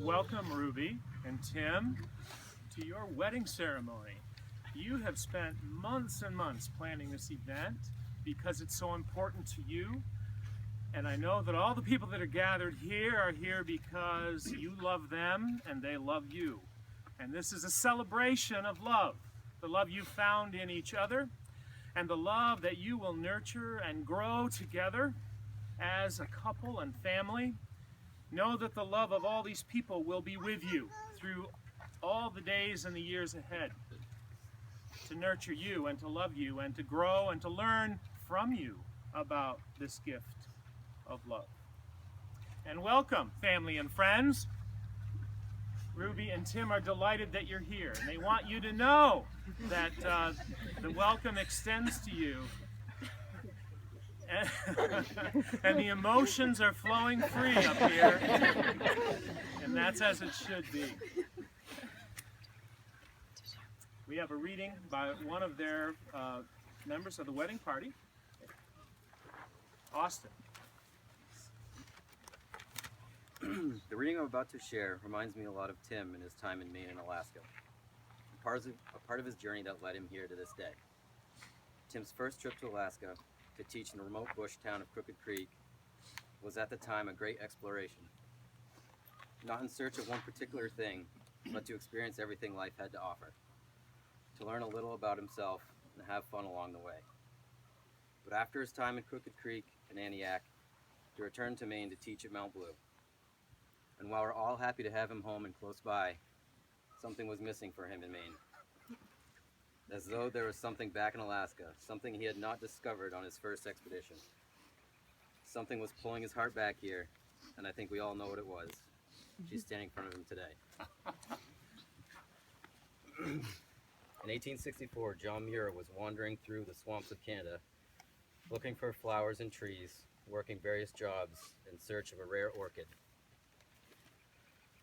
Welcome, Ruby and Tim, to your wedding ceremony. You have spent months and months planning this event because it's so important to you. And I know that all the people that are gathered here are here because you love them and they love you. And this is a celebration of love, the love you found in each other, and the love that you will nurture and grow together as a couple and family. Know that the love of all these people will be with you through all the days and the years ahead, to nurture you and to love you and to grow and to learn from you about this gift of love. And welcome, family and friends. Ruby and Tim are delighted that you're here, and they want you to know that the welcome extends to you. And the emotions are flowing free up here, and that's as it should be. We have a reading by one of their members of the wedding party, Austin. The reading I'm about to share reminds me a lot of Tim and his time in Maine and Alaska. A part of his journey that led him here to this day. Tim's first trip to Alaska to teach in the remote bush town of Crooked Creek was at the time a great exploration. Not in search of one particular thing, but to experience everything life had to offer. To learn a little about himself and have fun along the way. But after his time in Crooked Creek and Antioch, he returned to Maine to teach at Mount Blue. And while we're all happy to have him home and close by, something was missing for him in Maine. As though there was something back in Alaska, something he had not discovered on his first expedition. Something was pulling his heart back here, and I think we all know what it was. She's standing in front of him today. In 1864, John Muir was wandering through the swamps of Canada, looking for flowers and trees, working various jobs in search of a rare orchid.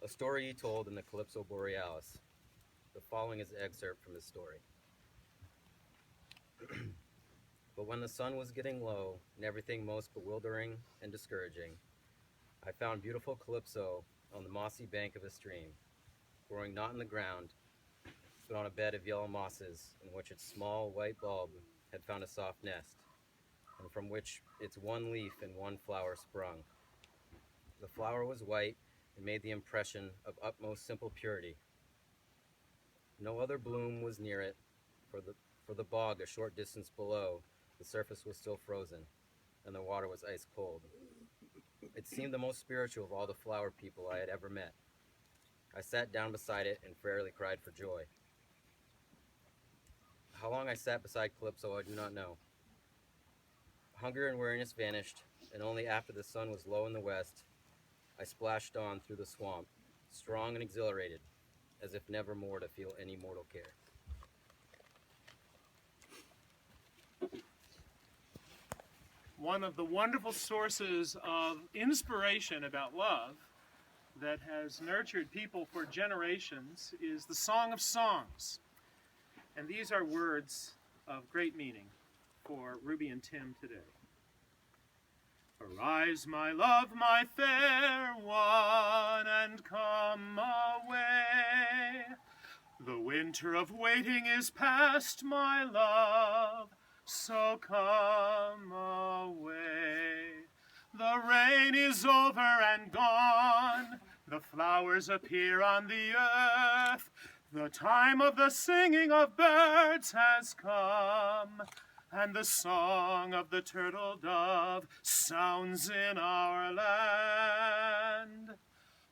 A story he told in the Calypso Borealis. The following is an excerpt from his story. But when the sun was getting low and everything most bewildering and discouraging, I found beautiful Calypso on the mossy bank of a stream, growing not in the ground, but on a bed of yellow mosses in which its small white bulb had found a soft nest, and from which its one leaf and one flower sprung. The flower was white and made the impression of utmost simple purity. No other bloom was near it, for the bog a short distance below, the surface was still frozen, and the water was ice cold. It seemed the most spiritual of all the flower people I had ever met. I sat down beside it and fairly cried for joy. How long I sat beside Calypso I do not know. Hunger and weariness vanished, and only after the sun was low in the west, I splashed on through the swamp, strong and exhilarated, as if never more to feel any mortal care. One of the wonderful sources of inspiration about love that has nurtured people for generations is the Song of Songs. And these are words of great meaning for Ruby and Tim today. Arise, my love, my fair one, and come away. The winter of waiting is past, my love, so come away. The rain is over and gone, the flowers appear on the earth, the time of the singing of birds has come, and the song of the turtle dove sounds in our land.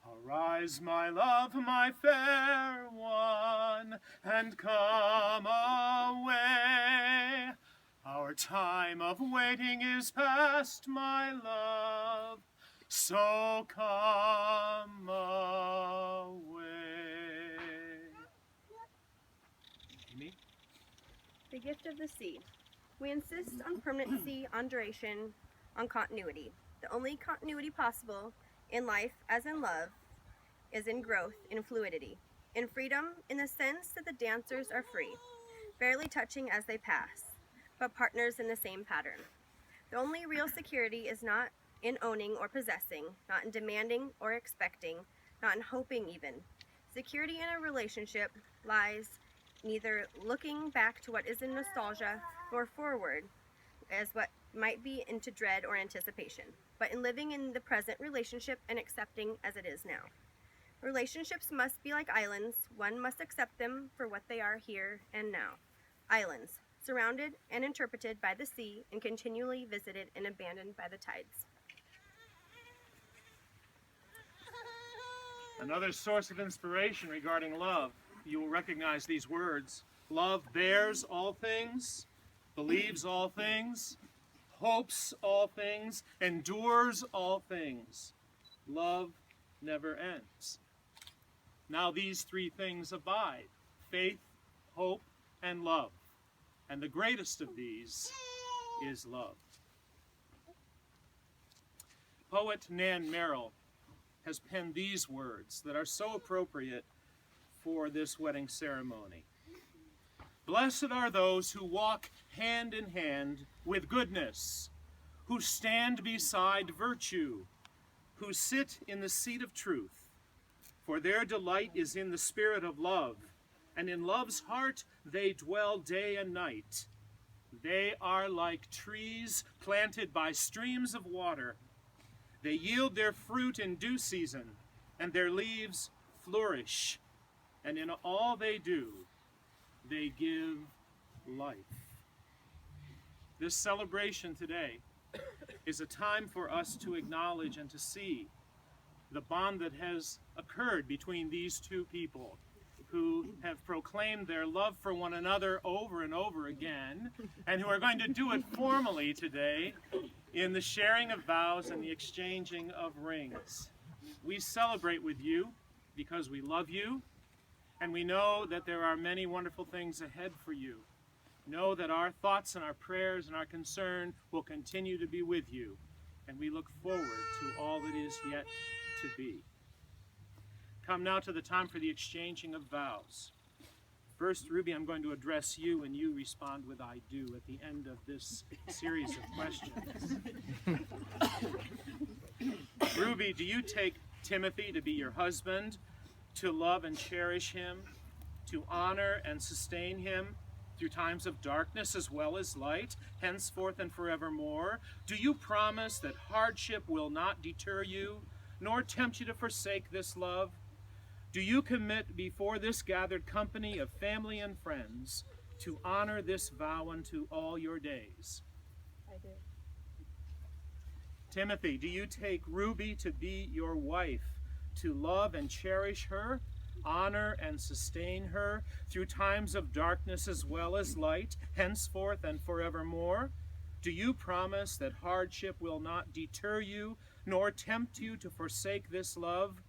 Arise, my love, my fair one, and come away. Our time of waiting is past, my love, so come away. Amy? The gift of the sea. We insist on permanency, on duration, on continuity. The only continuity possible in life, as in love, is in growth, in fluidity, in freedom, in the sense that the dancers are free, barely touching as they pass, but partners in the same pattern. The only real security is not in owning or possessing, not in demanding or expecting, not in hoping even. Security in a relationship lies neither looking back to what is in nostalgia nor forward as what might be into dread or anticipation, but in living in the present relationship and accepting as it is now. Relationships must be like islands. One must accept them for what they are here and now. Islands, surrounded and interpreted by the sea and continually visited and abandoned by the tides. Another source of inspiration regarding love, you will recognize these words. Love bears all things, believes all things, hopes all things, endures all things. Love never ends. Now these three things abide: faith, hope, and love. And the greatest of these is love. Poet Nan Merrill has penned these words that are so appropriate for this wedding ceremony. Blessed are those who walk hand in hand with goodness, who stand beside virtue, who sit in the seat of truth, for their delight is in the spirit of love, and in love's heart they dwell day and night. They are like trees planted by streams of water. They yield their fruit in due season, and their leaves flourish, and in all they do, they give life. This celebration today is a time for us to acknowledge and to see the bond that has occurred between these two people who have proclaimed their love for one another over and over again, and who are going to do it formally today in the sharing of vows and the exchanging of rings. We celebrate with you because we love you, and we know that there are many wonderful things ahead for you. Know that our thoughts and our prayers and our concern will continue to be with you, and we look forward to all that is yet to be. Come now to the time for the exchanging of vows. First, Ruby, I'm going to address you, and you respond with "I do" at the end of this series of questions. Ruby, do you take Timothy to be your husband, to love and cherish him, to honor and sustain him through times of darkness as well as light, henceforth and forevermore? Do you promise that hardship will not deter you, nor tempt you to forsake this love? Do you commit before this gathered company of family and friends to honor this vow unto all your days? I do. Timothy, do you take Ruby to be your wife, to love and cherish her, honor and sustain her through times of darkness as well as light, henceforth and forevermore? Do you promise that hardship will not deter you, nor tempt you to forsake this love?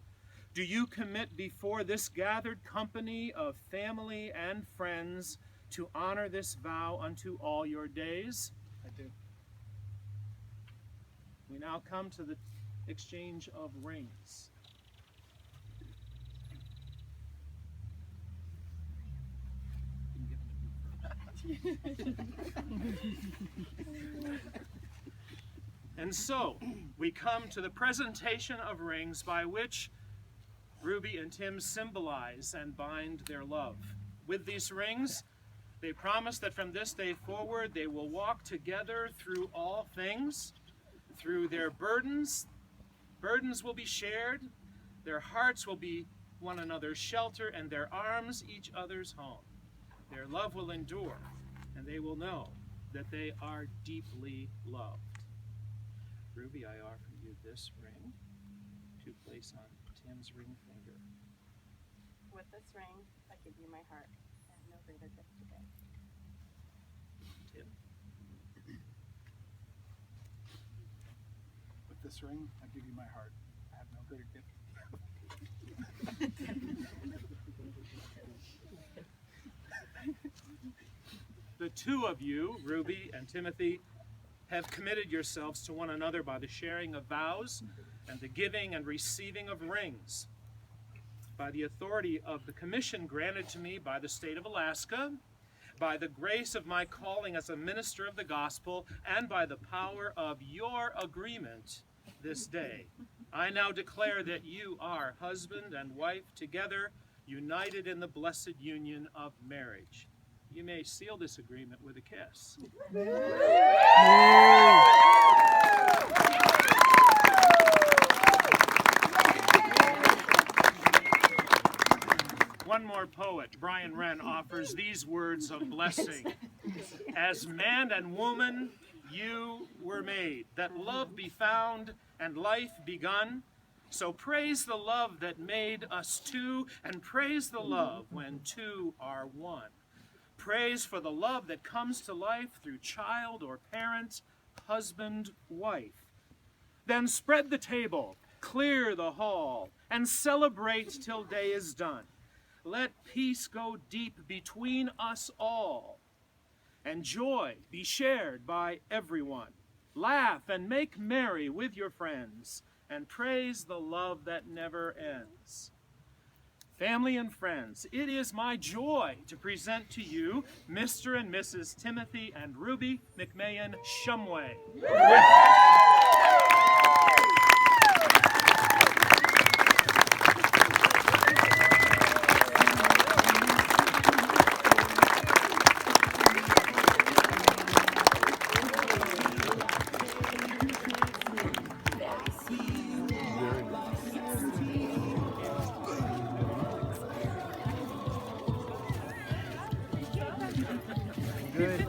Do you commit before this gathered company of family and friends to honor this vow unto all your days? I do. We now come to the exchange of rings. And so, we come to the presentation of rings by which Ruby and Tim symbolize and bind their love. With these rings, they promise that from this day forward they will walk together through all things, through their burdens. Burdens will be shared, their hearts will be one another's shelter, and their arms each other's home. Their love will endure, and they will know that they are deeply loved. Ruby, I offer you this ring to place on Tim's ring finger. With this ring, I give you my heart, and no greater gift today. Tim. With this ring, I give you my heart. I have no greater gift. The two of you, Ruby and Timothy, have committed yourselves to one another by the sharing of vows and the giving and receiving of rings. By the authority of the commission granted to me by the state of Alaska, by the grace of my calling as a minister of the gospel, and by the power of your agreement this day, I now declare that you are husband and wife together, united in the blessed union of marriage. You may seal this agreement with a kiss. One more poet, Brian Wren, offers these words of blessing. As man and woman you were made, that love be found and life begun. So praise the love that made us two, and praise the love when two are one. Praise for the love that comes to life through child or parent, husband, wife. Then spread the table, clear the hall, and celebrate till day is done. Let peace go deep between us all, and joy be shared by everyone. Laugh and make merry with your friends, and praise the love that never ends. Family and friends, it is my joy to present to you Mr. and Mrs. Timothy and Ruby McMahon Shumway. Good.